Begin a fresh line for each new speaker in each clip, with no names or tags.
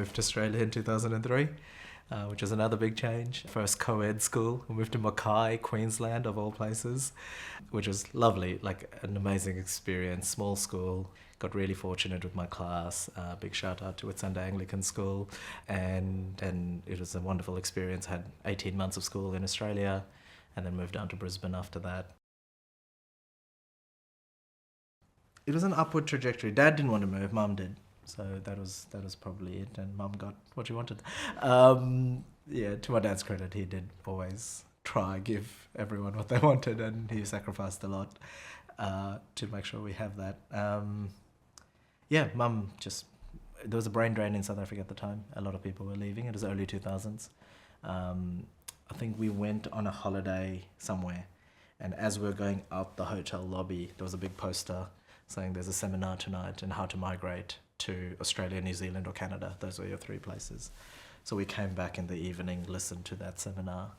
moved to Australia in 2003, which was another big change. First co-ed school. We moved to Mackay, Queensland, of all places, which was lovely, like an amazing experience. Small school. Got really fortunate with my class. Big shout out to Whitsunday Anglican School. And it was a wonderful experience. Had 18 months of school in Australia and then moved down to Brisbane after that. It was an upward trajectory. Dad didn't want to move, Mum did. So that was probably it, and Mum got what she wanted. Yeah, to my dad's credit, he did always try give everyone what they wanted, and he sacrificed a lot to make sure we have that. Yeah, Mum just... There was a brain drain in South Africa at the time. A lot of people were leaving. It was early 2000s. I think we went on a holiday somewhere, and as we were going out the hotel lobby, there was a big poster saying there's a seminar tonight on how to migrate to Australia, New Zealand or Canada. Those were your three places. So we came back in the evening, listened to that seminar,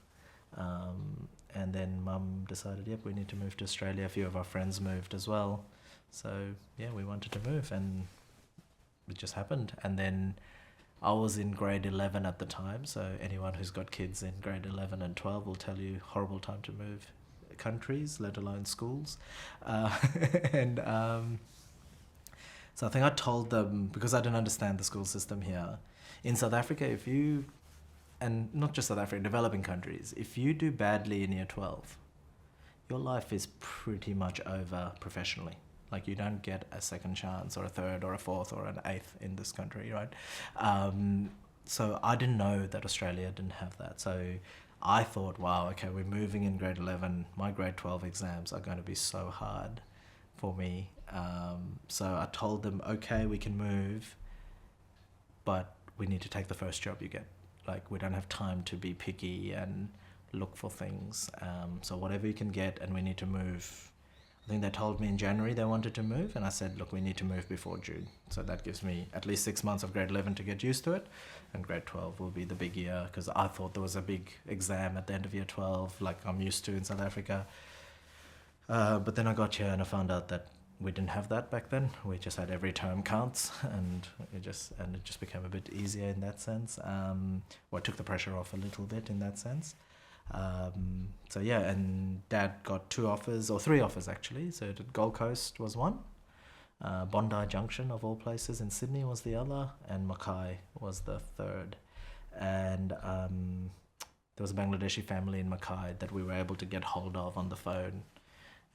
and then Mum decided, yep, we need to move to Australia. A few of our friends moved as well. So yeah, we wanted to move, and it just happened. And then I was in grade 11 at the time, so anyone who's got kids in grade 11 and 12 will tell you horrible time to move countries, let alone schools. So I think I told them, because I didn't understand the school system here, in South Africa, if you, and not just South Africa, developing countries, if you do badly in year 12, your life is pretty much over professionally. Like, you don't get a second chance or a third or a fourth or an eighth in this country, right? So I didn't know that Australia didn't have that. So I thought, wow, okay, we're moving in grade 11. My grade 12 exams are going to be so hard for me. So I told them, okay, we can move, but we need to take the first job you get. Like, we don't have time to be picky and look for things. So whatever you can get, and we need to move. I think they told me in January they wanted to move, and I said, look, we need to move before June. So that gives me at least 6 months of grade 11 to get used to it, and grade 12 will be the big year, because I thought there was a big exam at the end of year 12, like I'm used to in South Africa. But then I got here and I found out that we didn't have that back then. We just had every term counts, and it just became a bit easier in that sense. Well, it took the pressure off a little bit in that sense. So yeah, and Dad got 2 offers, or 3 offers actually. So Gold Coast was one, Bondi Junction of all places in Sydney was the other, and Mackay was the third. And there was a Bangladeshi family in Mackay that we were able to get hold of on the phone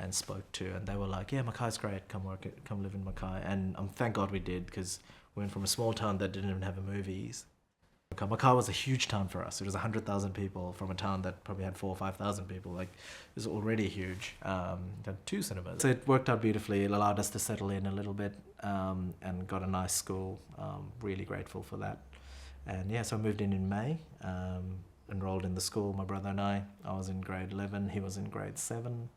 and spoke to, and they were like, yeah, Mackay's great, come live in Mackay. And thank God we did, because we went from a small town that didn't even have movies. Mackay was a huge town for us. It was 100,000 people from a town that probably had 4,000 or 5,000 people. Like, it was already huge. Had 2 cinemas. So it worked out beautifully. It allowed us to settle in a little bit, and got a nice school. Really grateful for that. And yeah, so I moved in May, enrolled in the school, my brother and I. I was in grade 11, he was in grade 7.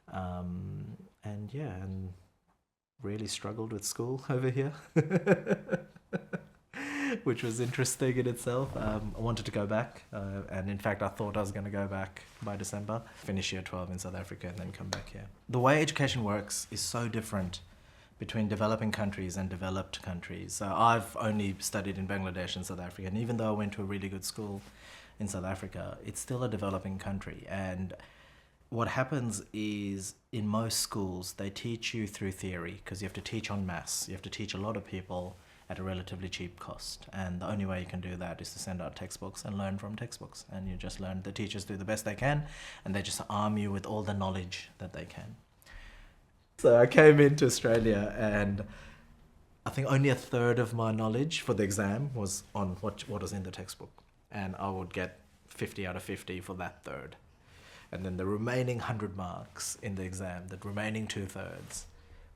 And yeah, and really struggled with school over here. Which was interesting in itself. I wanted to go back, and in fact I thought I was going to go back by December, finish year 12 in South Africa and then come back here. The way education works is so different between developing countries and developed countries. So I've only studied in Bangladesh and South Africa, and even though I went to a really good school in South Africa, it's still a developing country. And what happens is, in most schools, they teach you through theory, because you have to teach en masse. You have to teach a lot of people at a relatively cheap cost, and the only way you can do that is to send out textbooks and learn from textbooks, and you just learn. The teachers do the best they can, and they just arm you with all the knowledge that they can. So I came into Australia, and I think only a third of my knowledge for the exam was on what was in the textbook, and I would get 50 out of 50 for that third. And then the remaining 100 marks in the exam, the remaining 2/3,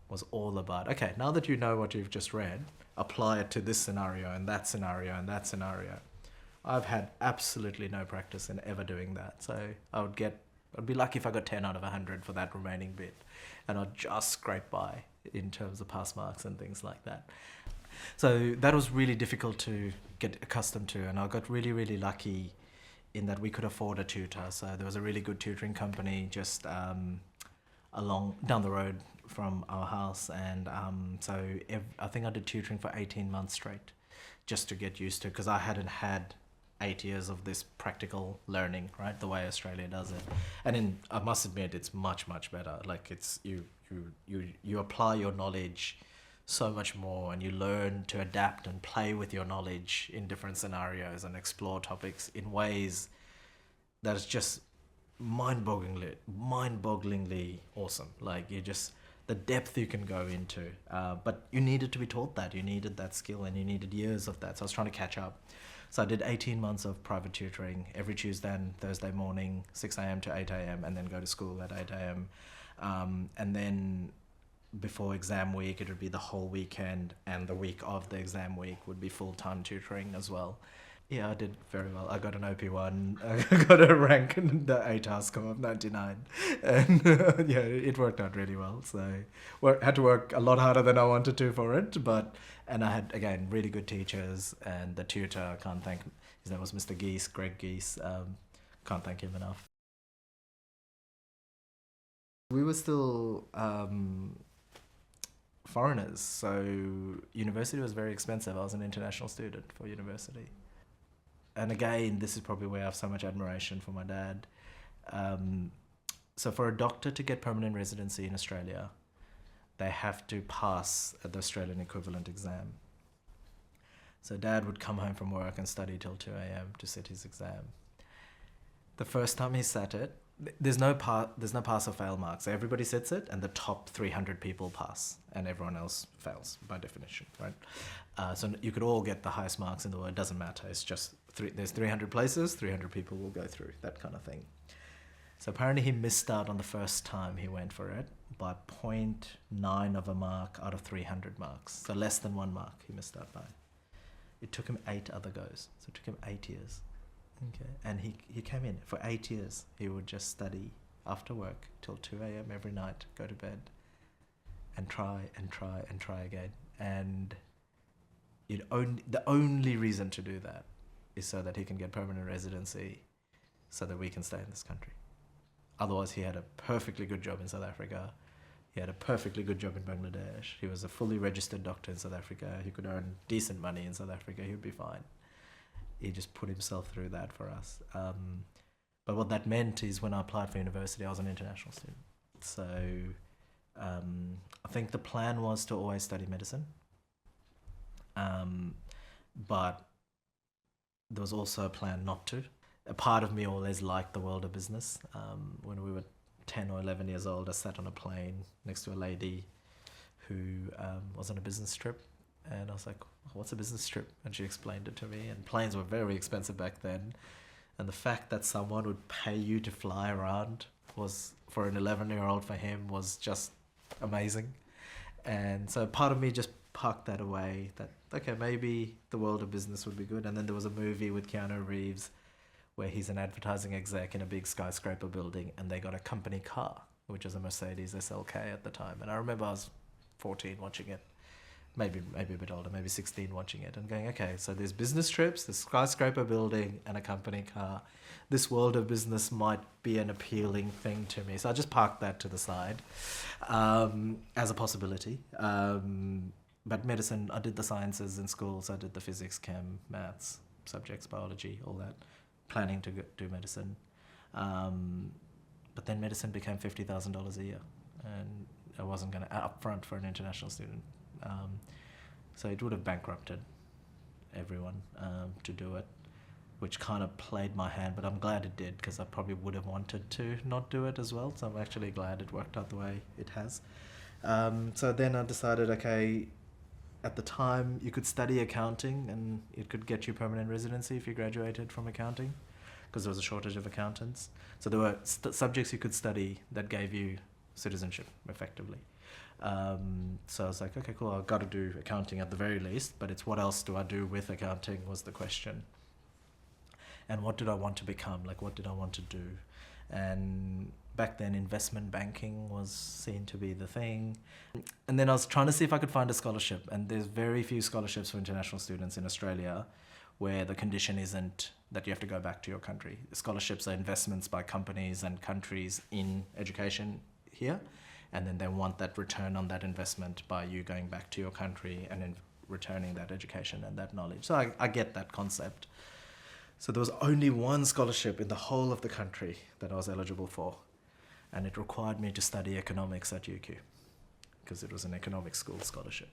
was all about, okay, now that you know what you've just read, apply it to this scenario and that scenario and that scenario. I've had absolutely no practice in ever doing that. So I'd be lucky if I got 10 out of 100 for that remaining bit, and I'd just scrape by in terms of pass marks and things like that. So that was really difficult to get accustomed to, and I got really, really lucky in that we could afford a tutor. So there was a really good tutoring company just down the road from our house, and I think I did tutoring for 18 months straight, just to get used to, because I hadn't had 8 years of this practical learning, right? The way Australia does it. And I must admit, it's much, much better. Like it's, you apply your knowledge so much more, and you learn to adapt and play with your knowledge in different scenarios and explore topics in ways that is just mind-bogglingly awesome. Like you just, the depth you can go into, but you needed to be taught that. You needed that skill, and you needed years of that. So I was trying to catch up. So I did 18 months of private tutoring every Tuesday and Thursday morning, 6 a.m. to 8 a.m., and then go to school at 8 a.m. And then before exam week, it would be the whole weekend, and the week of the exam week would be full-time tutoring as well. Yeah, I did very well. I got an OP1. I got a rank in the ATAR score of 99. And yeah, it worked out really well. So had to work a lot harder than I wanted to for it. And I had, again, really good teachers. And the tutor, I can't thank, his name was Mr. Geese, Greg Geese. Can't thank him enough. We were still foreigners. So university was very expensive. I was an international student for university. And again, this is probably where I have so much admiration for my dad. So for a doctor to get permanent residency in Australia, they have to pass the Australian equivalent exam. So Dad would come home from work and study till 2 a.m. to sit his exam. The first time he sat it, there's no pass or fail marks. So everybody sits it, and the top 300 people pass, and everyone else fails by definition, right? So you could all get the highest marks in the world. It doesn't matter. It's just there's 300 places, 300 people will go through, that kind of thing. So apparently he missed out on the first time he went for it by 0.9 of a mark out of 300 marks. So less than 1 mark he missed out by. It took him 8 other goes. So it took him 8 years. Okay, and he came in for 8 years. He would just study after work till 2 a.m. every night, go to bed, and try again. And the only reason to do that is so that he can get permanent residency, so that we can stay in this country. Otherwise, he had a perfectly good job in South Africa. He had a perfectly good job in Bangladesh. He was a fully registered doctor in South Africa. He could earn decent money in South Africa. He would be fine. He just put himself through that for us. But what that meant is when I applied for university, I was an international student. So I think the plan was to always study medicine. But there was also a plan not to. A part of me always liked the world of business. When we were 10 or 11 years old, I sat on a plane next to a lady who was on a business trip. And I was like, what's a business trip? And she explained it to me. And planes were very expensive back then. And the fact that someone would pay you to fly around was, for an 11-year-old, for him, was just amazing. And so part of me just parked that away, that, okay, maybe the world of business would be good. And then there was a movie with Keanu Reeves where he's an advertising exec in a big skyscraper building, and they got a company car, which was a Mercedes SLK at the time. And I remember I was 14 watching it. Maybe a bit older, maybe 16 watching it and going, okay, so there's business trips, there's skyscraper building and a company car. This world of business might be an appealing thing to me. So I just parked that to the side as a possibility. But medicine, I did the sciences in school, so I did the physics, chem, maths, subjects, biology, all that, planning to do medicine. But then medicine became $50,000 a year, and I wasn't going to upfront for an international student. So it would have bankrupted everyone to do it, which kind of played my hand, but I'm glad it did, because I probably would have wanted to not do it as well. So I'm actually glad it worked out the way it has. So then I decided, okay, at the time you could study accounting and it could get you permanent residency if you graduated from accounting, because there was a shortage of accountants. So there were subjects you could study that gave you citizenship effectively. So I was like, okay, cool, I've got to do accounting at the very least, but it's what else do I do with accounting was the question. And what did I want to become? Like, what did I want to do? And back then, investment banking was seen to be the thing. And then I was trying to see if I could find a scholarship. And there's very few scholarships for international students in Australia where the condition isn't that you have to go back to your country. Scholarships are investments by companies and countries in education here. And then they want that return on that investment by you going back to your country and then returning that education and that knowledge. So I get that concept. So there was only one scholarship in the whole of the country that I was eligible for, and it required me to study economics at UQ because it was an economics school scholarship.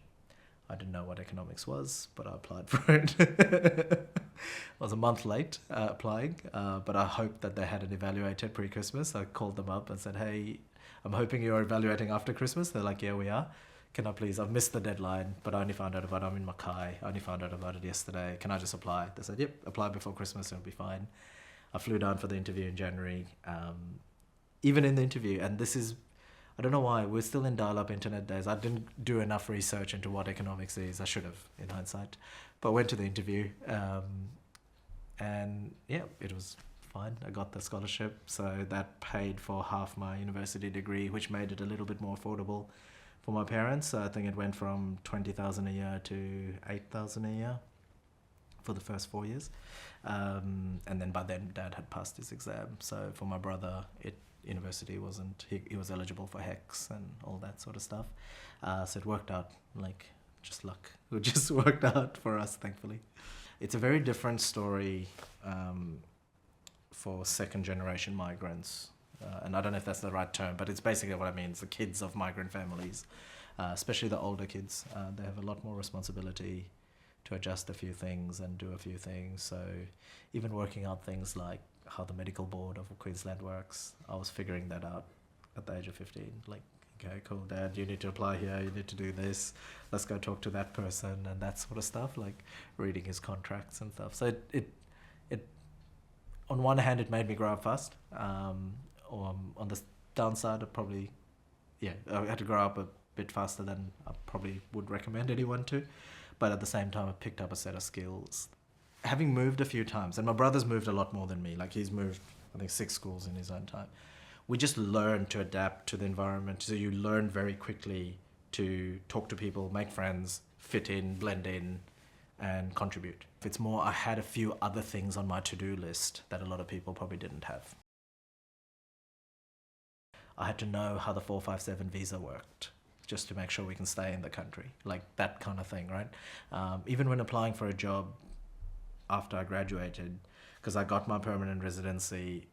I didn't know what economics was, but I applied for it. I was a month late applying, but I hoped that they hadn't evaluated pre-Christmas. I called them up and said, hey, I'm hoping you're evaluating after Christmas. They're like, yeah, we are. Can I please, I've missed the deadline, but I only found out about it. I'm in Mackay. I only found out about it yesterday. Can I just apply? They said, yep, apply before Christmas, it'll be fine. I flew down for the interview in January. Even in the interview, and this is, I don't know why, we're still in dial-up internet days. I didn't do enough research into what economics is. I should have, in hindsight. But I went to the interview, and yeah, it was fine. I got the scholarship, so that paid for half my university degree, which made it a little bit more affordable for my parents. So I think it went from 20,000 a year to 8,000 a year for the first 4 years. And then by then, Dad had passed his exam. So for my brother, university wasn't, he was eligible for HECS and all that sort of stuff. So it worked out like just luck. It just worked out for us, thankfully. It's a very different story for second generation migrants. And I don't know if that's the right term, but it's basically what I mean. It's the kids of migrant families, especially the older kids. They have a lot more responsibility to adjust a few things and do a few things. So even working out things like how the medical board of Queensland works, I was figuring that out at the age of 15. Like, okay, cool, Dad, you need to apply here, you need to do this, let's go talk to that person and that sort of stuff, like reading his contracts and stuff. So it on one hand, it made me grow up fast. Or on the downside, I had to grow up a bit faster than I probably would recommend anyone to. But at the same time, I picked up a set of skills. Having moved a few times, and my brother's moved a lot more than me. Like, he's moved, I think, 6 schools in his own time. We just learn to adapt to the environment. So you learn very quickly to talk to people, make friends, fit in, blend in, and contribute. It's more, I had a few other things on my to-do list that a lot of people probably didn't have. I had to know how the 457 visa worked just to make sure we can stay in the country, like that kind of thing, right? Even when applying for a job after I graduated, because I got my permanent residency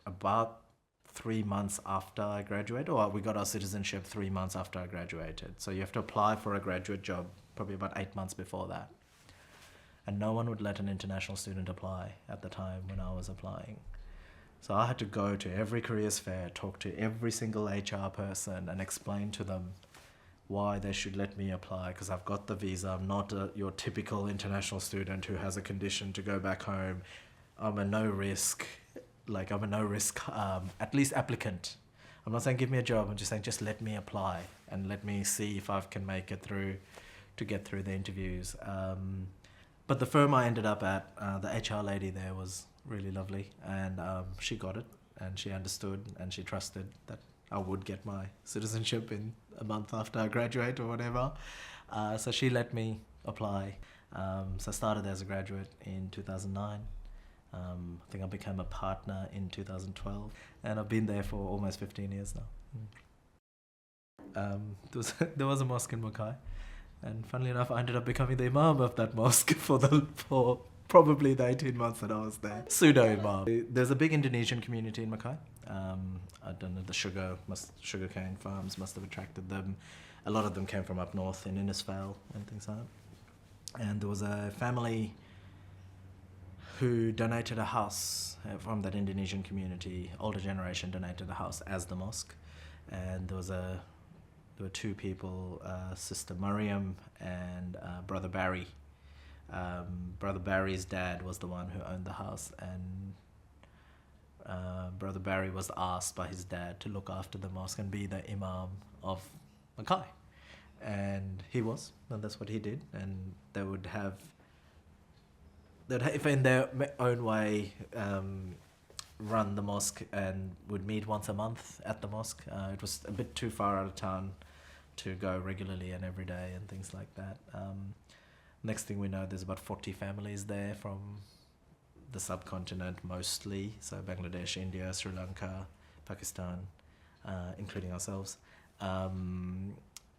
about 3 months after I graduated, or we got our citizenship 3 months after I graduated. So you have to apply for a graduate job probably about 8 months before that. And no one would let an international student apply at the time when I was applying. So I had to go to every careers fair, talk to every single HR person and explain to them why they should let me apply, because I've got the visa. I'm not your typical international student who has a condition to go back home. I'm a no risk, at least applicant. I'm not saying give me a job, I'm just saying just let me apply and let me see if I can make it through to get through the interviews. But the firm I ended up at, the HR lady there was really lovely, and she got it, and she understood, and she trusted that I would get my citizenship in a month after I graduate or whatever. So she let me apply. So I started as a graduate in 2009. I think I became a partner in 2012, and I've been there for almost 15 years now. There was a mosque in Mackay, and funnily enough, I ended up becoming the imam of that mosque for probably the 18 months that I was there. Pseudo-imam. There's a big Indonesian community in Mackay. I don't know, the sugarcane farms must have attracted them. A lot of them came from up north in Innisfail and things like that. And there was a family who donated a house from that Indonesian community. Older generation donated a house as the mosque. And there were 2 people, Sister Mariam and Brother Barry. Brother Barry's dad was the one who owned the house, and Brother Barry was asked by his dad to look after the mosque and be the imam of Mackay. And he was, and that's what he did. And they would have in their own way, run the mosque and would meet once a month at the mosque. It was a bit too far out of town to go regularly and every day and things like that. Next thing we know, there's about 40 families there from the subcontinent mostly, so Bangladesh, India, Sri Lanka, Pakistan, including ourselves.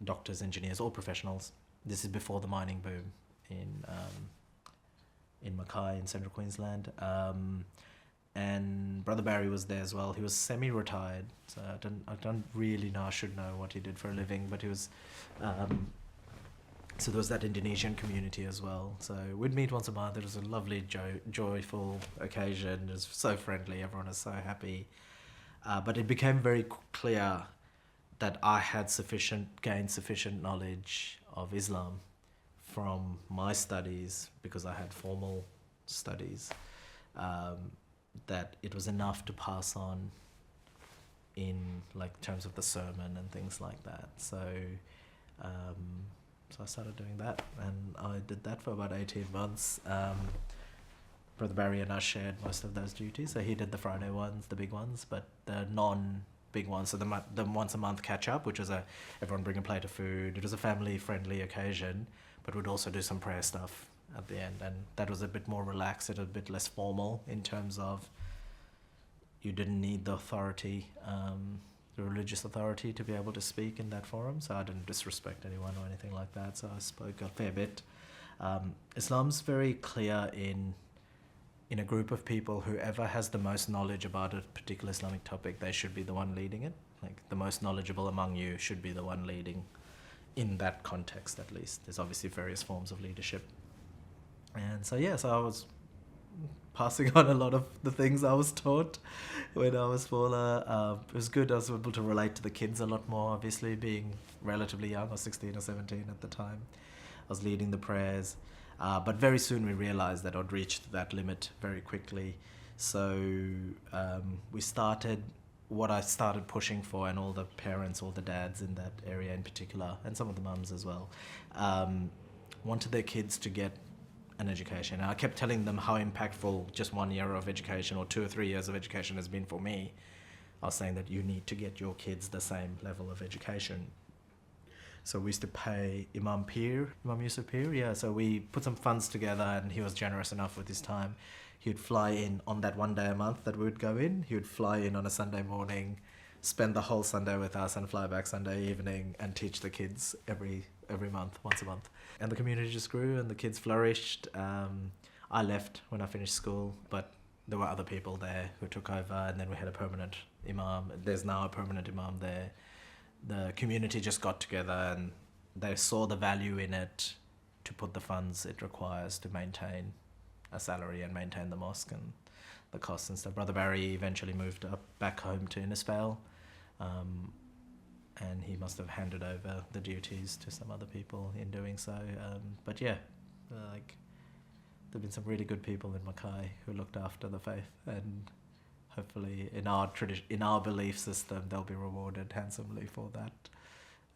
Doctors, engineers, all professionals. This is before the mining boom in Mackay in central Queensland. And Brother Barry was there as well. He was semi-retired, so I don't really know. I should know what he did for a living, but he was. So there was that Indonesian community as well. So we'd meet once a month. It was a lovely, joyful occasion. It was so friendly. Everyone was so happy. But it became very clear that I had gained sufficient knowledge of Islam from my studies, because I had formal studies, that it was enough to pass on in like terms of the sermon and things like that. So I started doing that, and I did that for about 18 months. Brother Barry and I shared most of those duties. So he did the Friday ones, the big ones, but the non-big ones, so the once a month catch up, which was everyone bring a plate of food. It was a family-friendly occasion, but we'd also do some prayer stuff at the end, and that was a bit more relaxed, a bit less formal in terms of you didn't need the authority, the religious authority, to be able to speak in that forum. So I didn't disrespect anyone or anything like that. So I spoke a fair bit. Islam's very clear in a group of people, whoever has the most knowledge about a particular Islamic topic, they should be the one leading it. Like the most knowledgeable among you should be the one leading in that context, at least. There's obviously various forms of leadership. And so I was passing on a lot of the things I was taught when I was smaller. It was good. I was able to relate to the kids a lot more, obviously, being relatively young. I was 16 or 17 at the time. I was leading the prayers. But very soon we realized that I'd reached that limit very quickly. So what I started pushing for, and all the parents, all the dads in that area in particular, and some of the mums as well, wanted their kids to get an education. And I kept telling them how impactful just 1 year of education or 2 or 3 years of education has been for me. I was saying that you need to get your kids the same level of education. So we used to pay Imam Yusuf Pir, so we put some funds together, and he was generous enough with his time. He would fly in on that 1 day a month that we would go in. He would fly in on a Sunday morning, spend the whole Sunday with us, and fly back Sunday evening and teach the kids every month, once a month. And the community just grew, and the kids flourished. I left when I finished school, but there were other people there who took over, and then we had a permanent imam. There's now a permanent imam there. The community just got together, and they saw the value in it to put the funds it requires to maintain a salary and maintain the mosque and the costs and stuff. Brother Barry eventually moved back home to Innisfail, and he must have handed over the duties to some other people in doing so. But there've been some really good people in Mackay who looked after the faith, and hopefully in our tradition, in our belief system, they'll be rewarded handsomely for that.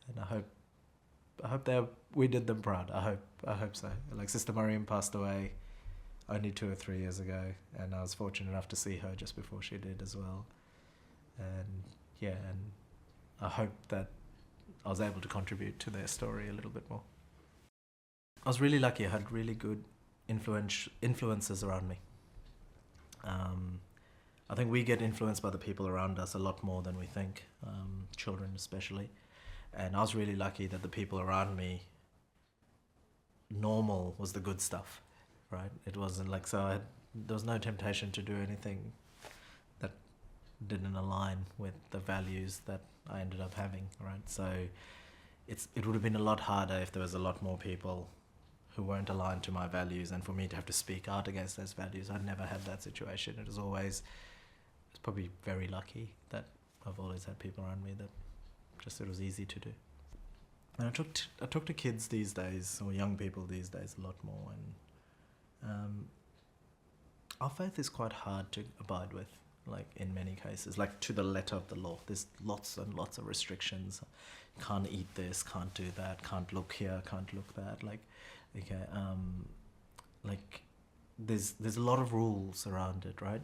And I hope we did them proud. I hope so. Like Sister Mariam passed away only 2 or 3 years ago, and I was fortunate enough to see her just before she did as well. And I hope that I was able to contribute to their story a little bit more. I was really lucky. I had really good influences around me. I think we get influenced by the people around us a lot more than we think, children especially. And I was really lucky that the people around me, normal was the good stuff, right? It wasn't like, there was no temptation to do anything that didn't align with the values that I ended up having, right? So it would have been a lot harder if there was a lot more people who weren't aligned to my values, and for me to have to speak out against those values. I never had that situation. It's probably very lucky that I've always had people around me that just, it was easy to do. And I talk to kids these days, or young people these days, a lot more, and our faith is quite hard to abide with, like in many cases, like to the letter of the law. There's lots and lots of restrictions. Can't eat this, can't do that, can't look here, can't look that. There's a lot of rules around it, right?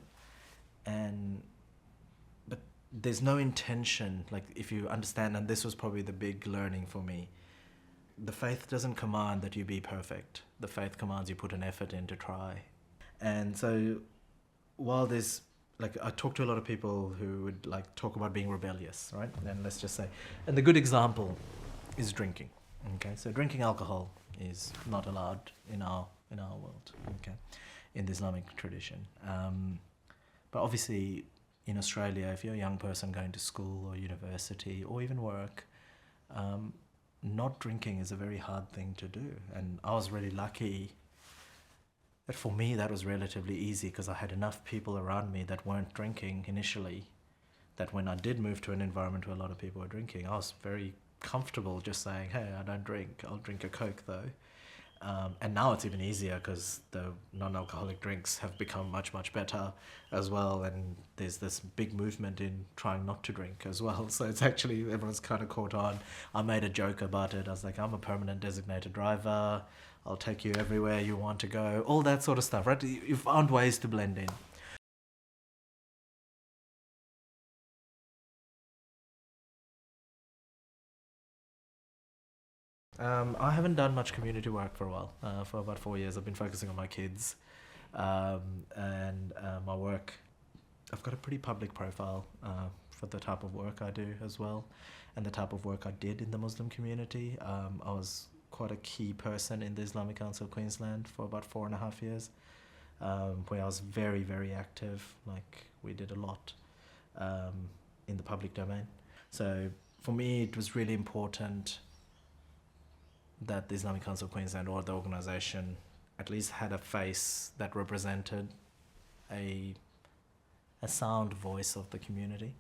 But there's no intention, like if you understand, and this was probably the big learning for me, the faith doesn't command that you be perfect. The faith commands you put an effort in to try. And so while there's, like, I talk to a lot of people who would like talk about being rebellious, right? And let's just say, and the good example is drinking. Okay, so drinking alcohol is not allowed in our world, okay, in the Islamic tradition. But obviously, in Australia, if you're a young person going to school or university or even work, not drinking is a very hard thing to do. And I was really lucky that for me that was relatively easy because I had enough people around me that weren't drinking initially, that when I did move to an environment where a lot of people were drinking, I was very comfortable just saying, hey, I don't drink, I'll drink a Coke though. And now it's even easier because the non-alcoholic drinks have become much, much better as well. And there's this big movement in trying not to drink as well. So it's actually, everyone's kind of caught on. I made a joke about it. I was like, I'm a permanent designated driver. I'll take you everywhere you want to go. All that sort of stuff, right? You found ways to blend in. I haven't done much community work for a while. For about 4 years, I've been focusing on my kids and my work. I've got a pretty public profile for the type of work I do as well, and the type of work I did in the Muslim community. I was quite a key person in the Islamic Council of Queensland for about 4.5 years, where I was very, very active. Like, we did a lot in the public domain. So for me, it was really important that the Islamic Council of Queensland, or the organisation, at least had a face that represented a sound voice of the community.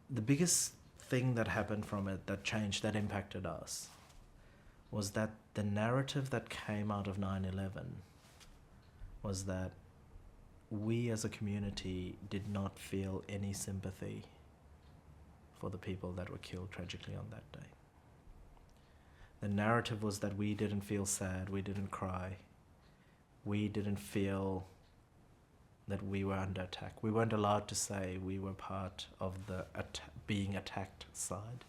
The biggest thing that happened from it, that changed, that impacted us, was that the narrative that came out of 9/11 was that we as a community did not feel any sympathy for the people that were killed tragically on that day. The narrative was that we didn't feel sad, we didn't cry, we didn't feel that we were under attack. We weren't allowed to say we were part of the being attacked side.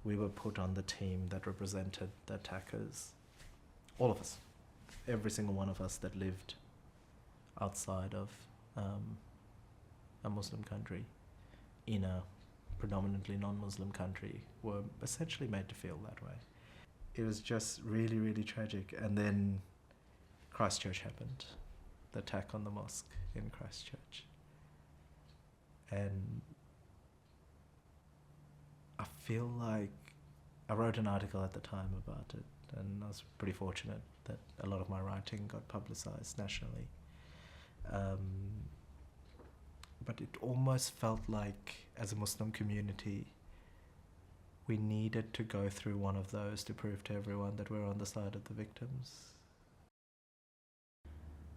We were put on the team that represented the attackers. All of us. Every single one of us that lived outside of a Muslim country in a predominantly non-Muslim country were essentially made to feel that way. It was just really, really tragic. And then Christchurch happened, the attack on the mosque in Christchurch. And I feel like I wrote an article at the time about it, and I was pretty fortunate that a lot of my writing got publicized nationally. But it almost felt like, as a Muslim community, we needed to go through one of those to prove to everyone that we're on the side of the victims.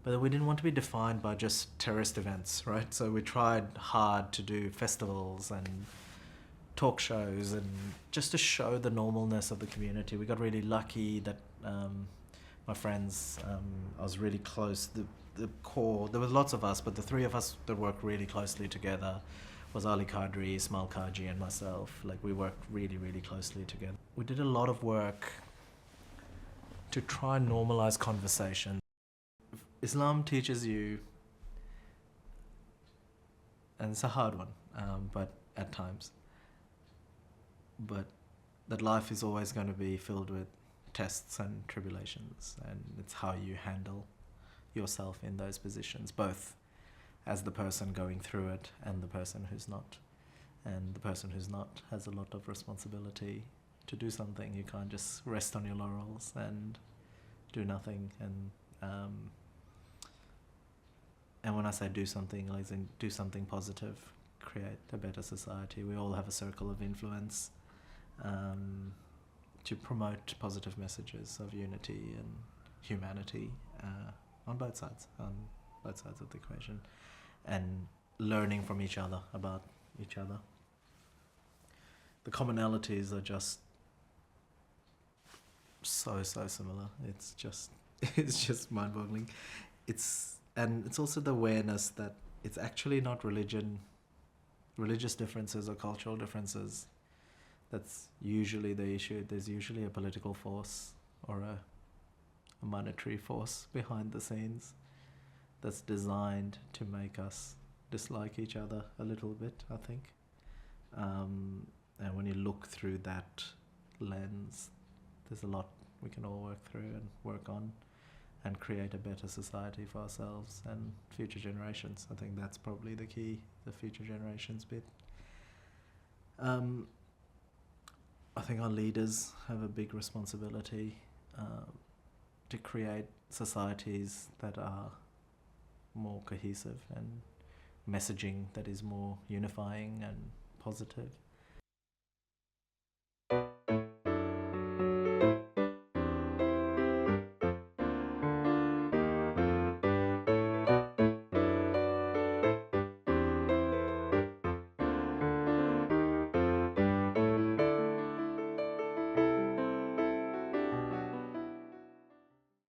But we didn't want to be defined by just terrorist events, right? So we tried hard to do festivals and talk shows and just to show the normalness of the community. We got really lucky that my friends, I was really close. The core, there was lots of us, but the three of us that worked really closely together was Ali Qadri, Ismail Kaji, and myself. Like, we worked really, really closely together. We did a lot of work to try and normalize conversation. Islam teaches you, and it's a hard one, but at times, but that life is always going to be filled with tests and tribulations, and it's how you handle yourself in those positions, both as the person going through it and the person who's not. And the person who's not has a lot of responsibility to do something. You can't just rest on your laurels and do nothing. And when I say do something, like do something positive, create a better society. We all have a circle of influence to promote positive messages of unity and humanity on both sides of the equation, and learning from each other about each other. The commonalities are just so similar. It's just mind-boggling. It's also the awareness that it's actually not religious differences or cultural differences that's usually the issue. There's usually a political force or a monetary force behind the scenes that's designed to make us dislike each other a little bit, I think. And when you look through that lens, there's a lot we can all work through and work on and create a better society for ourselves and future generations. I think that's probably the key, the future generations bit. I think our leaders have a big responsibility to create societies that are more cohesive and messaging that is more unifying and positive.